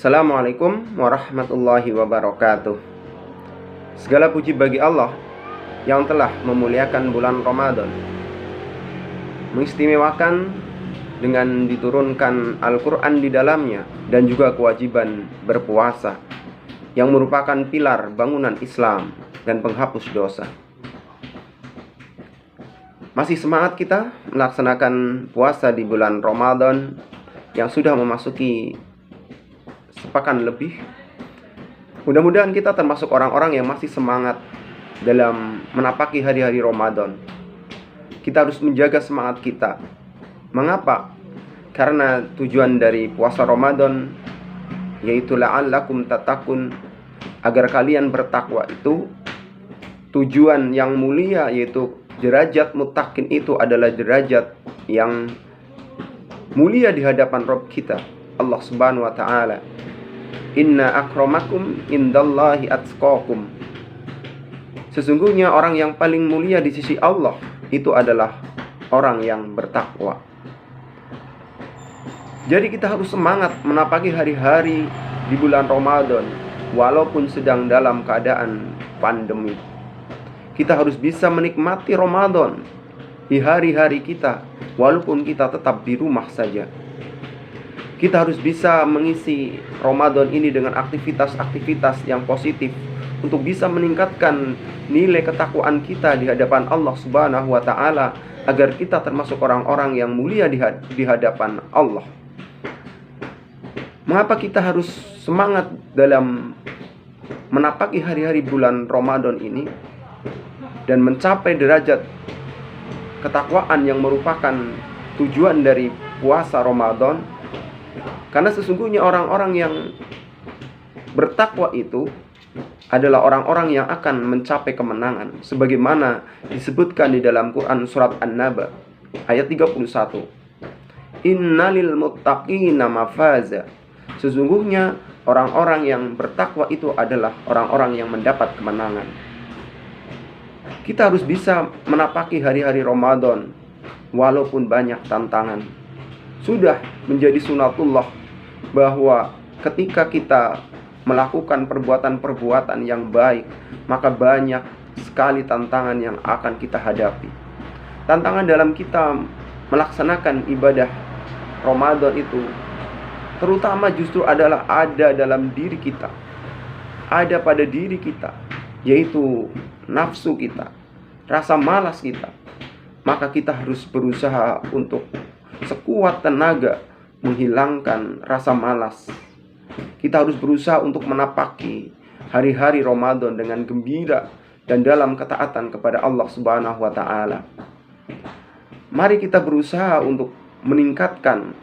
Assalamualaikum warahmatullahi wabarakatuh. Segala puji bagi Allah yang telah memuliakan bulan Ramadan, mengistimewakan dengan diturunkan Al-Quran di dalamnya, dan juga kewajiban berpuasa yang merupakan pilar bangunan Islam dan penghapus dosa. Masih semangat kita melaksanakan puasa di bulan Ramadan yang sudah memasuki sepekan lebih. Mudah-mudahan kita termasuk orang-orang yang masih semangat dalam menapaki hari-hari Ramadan. Kita harus menjaga semangat kita. Mengapa? Karena tujuan dari puasa Ramadan yaitu la'allakum tattaqun, agar kalian bertakwa. Itu tujuan yang mulia, yaitu derajat muttaqin itu adalah derajat yang mulia di hadapan Rabb kita, Allah Subhanahu wa taala. Inna akramakum indallahi atqakum. Sesungguhnya orang yang paling mulia di sisi Allah itu adalah orang yang bertakwa. Jadi kita harus semangat menapaki hari-hari di bulan Ramadan walaupun sedang dalam keadaan pandemi. Kita harus bisa menikmati Ramadan di hari-hari kita walaupun kita tetap di rumah saja. Kita harus bisa mengisi Ramadan ini dengan aktivitas-aktivitas yang positif untuk bisa meningkatkan nilai ketakwaan kita di hadapan Allah Subhanahu wa taala, agar kita termasuk orang-orang yang mulia di hadapan Allah. Mengapa kita harus semangat dalam menapaki hari-hari bulan Ramadan ini dan mencapai derajat ketakwaan yang merupakan tujuan dari puasa Ramadan? Karena sesungguhnya orang-orang yang bertakwa itu adalah orang-orang yang akan mencapai kemenangan, sebagaimana disebutkan di dalam Quran surat An-Naba ayat 31. Innalil muttaqina mafaza. Sesungguhnya orang-orang yang bertakwa itu adalah orang-orang yang mendapat kemenangan. Kita harus bisa menapaki hari-hari Ramadan walaupun banyak tantangan. Sudah menjadi sunatullah bahwa ketika kita melakukan perbuatan-perbuatan yang baik, maka banyak sekali tantangan yang akan kita hadapi. Tantangan dalam kita melaksanakan ibadah Ramadan itu terutama justru adalah ada dalam diri kita, ada pada diri kita, yaitu nafsu kita, rasa malas kita. Maka kita harus berusaha untuk sekuat tenaga menghilangkan rasa malas. Kita harus berusaha untuk menapaki hari-hari Ramadan dengan gembira dan dalam ketaatan kepada Allah Subhanahu wa taala. Mari kita berusaha untuk meningkatkan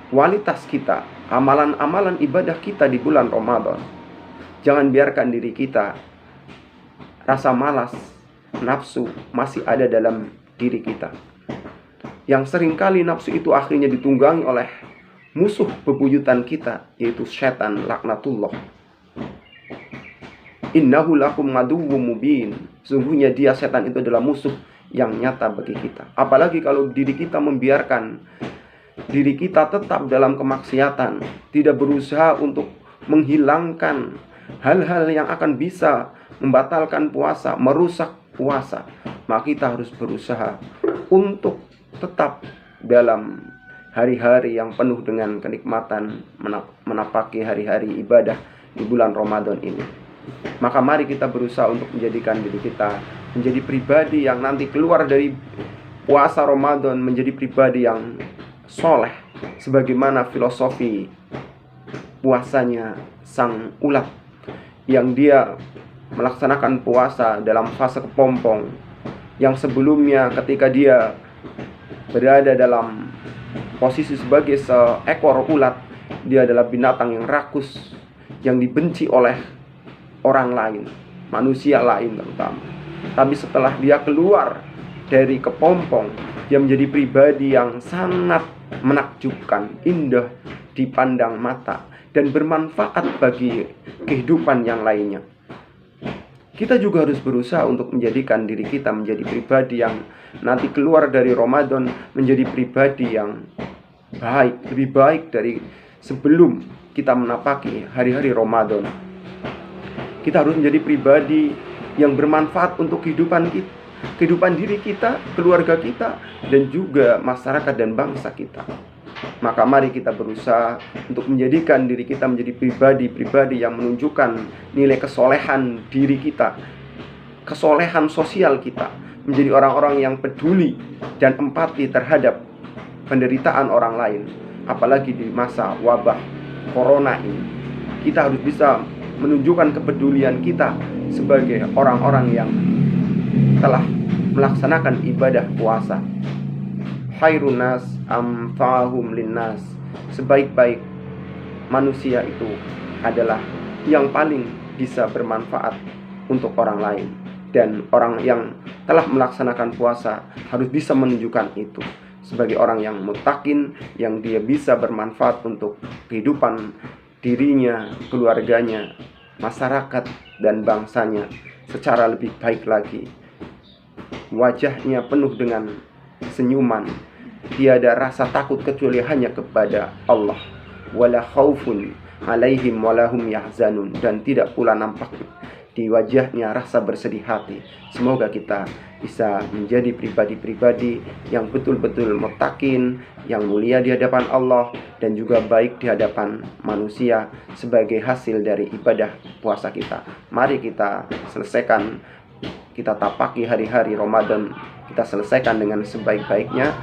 kualitas kita, amalan-amalan ibadah kita di bulan Ramadan. Jangan biarkan diri kita rasa malas, nafsu masih ada dalam diri kita. Yang seringkali nafsu itu akhirnya ditunggangi oleh musuh bebuyutan kita, yaitu setan laknatullah. Innahu lakum aduwwum mubin. Sungguhnya dia, setan itu adalah musuh yang nyata bagi kita. Apalagi kalau diri kita membiarkan diri kita tetap dalam kemaksiatan, tidak berusaha untuk menghilangkan hal-hal yang akan bisa membatalkan puasa, merusak puasa, maka kita harus berusaha untuk tetap dalam hari-hari yang penuh dengan kenikmatan, menapaki hari-hari ibadah di bulan Ramadan ini. Maka mari kita berusaha untuk menjadikan diri kita menjadi pribadi yang nanti keluar dari puasa Ramadan menjadi pribadi yang soleh, sebagaimana filosofi puasanya sang ulat, yang dia melaksanakan puasa dalam fase kepompong, yang sebelumnya ketika dia berada dalam posisi sebagai seekor ulat, dia adalah binatang yang rakus, yang dibenci oleh orang lain, manusia lain terutama. Tapi setelah dia keluar dari kepompong, dia menjadi pribadi yang sangat menakjubkan, indah dipandang mata, dan bermanfaat bagi kehidupan yang lainnya. Kita juga harus berusaha untuk menjadikan diri kita menjadi pribadi yang nanti keluar dari Ramadan menjadi pribadi yang baik, lebih baik dari sebelum kita menapaki hari-hari Ramadan. Kita harus menjadi pribadi yang bermanfaat untuk kehidupan kita, kehidupan diri kita, keluarga kita, dan juga masyarakat dan bangsa kita. Maka mari kita berusaha untuk menjadikan diri kita menjadi pribadi-pribadi yang menunjukkan nilai kesolehan diri kita, kesolehan sosial kita, menjadi orang-orang yang peduli dan empati terhadap penderitaan orang lain. Apalagi di masa wabah corona ini, kita harus bisa menunjukkan kepedulian kita sebagai orang-orang yang telah melaksanakan ibadah puasa. Khairun nas amfa'ahum linnas. Sebaik-baik manusia itu adalah yang paling bisa bermanfaat untuk orang lain. Dan orang yang telah melaksanakan puasa harus bisa menunjukkan itu sebagai orang yang muttaqin, yang dia bisa bermanfaat untuk kehidupan dirinya, keluarganya, masyarakat, dan bangsanya secara lebih baik lagi. Wajahnya penuh dengan senyuman, tiada rasa takut kecuali hanya kepada Allah. Wala khaufun alaihim walahum yahzanun. Dan tidak pula nampak di wajahnya rasa bersedih hati. Semoga kita bisa menjadi pribadi-pribadi yang betul-betul muttaqin, yang mulia di hadapan Allah, dan juga baik di hadapan manusia sebagai hasil dari ibadah puasa kita. Mari kita selesaikan, kita tapaki hari-hari Ramadan, kita selesaikan dengan sebaik-baiknya.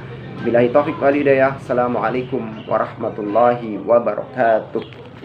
Billahi taufiq wal hidayah. Assalamualaikum warahmatullahi wabarakatuh.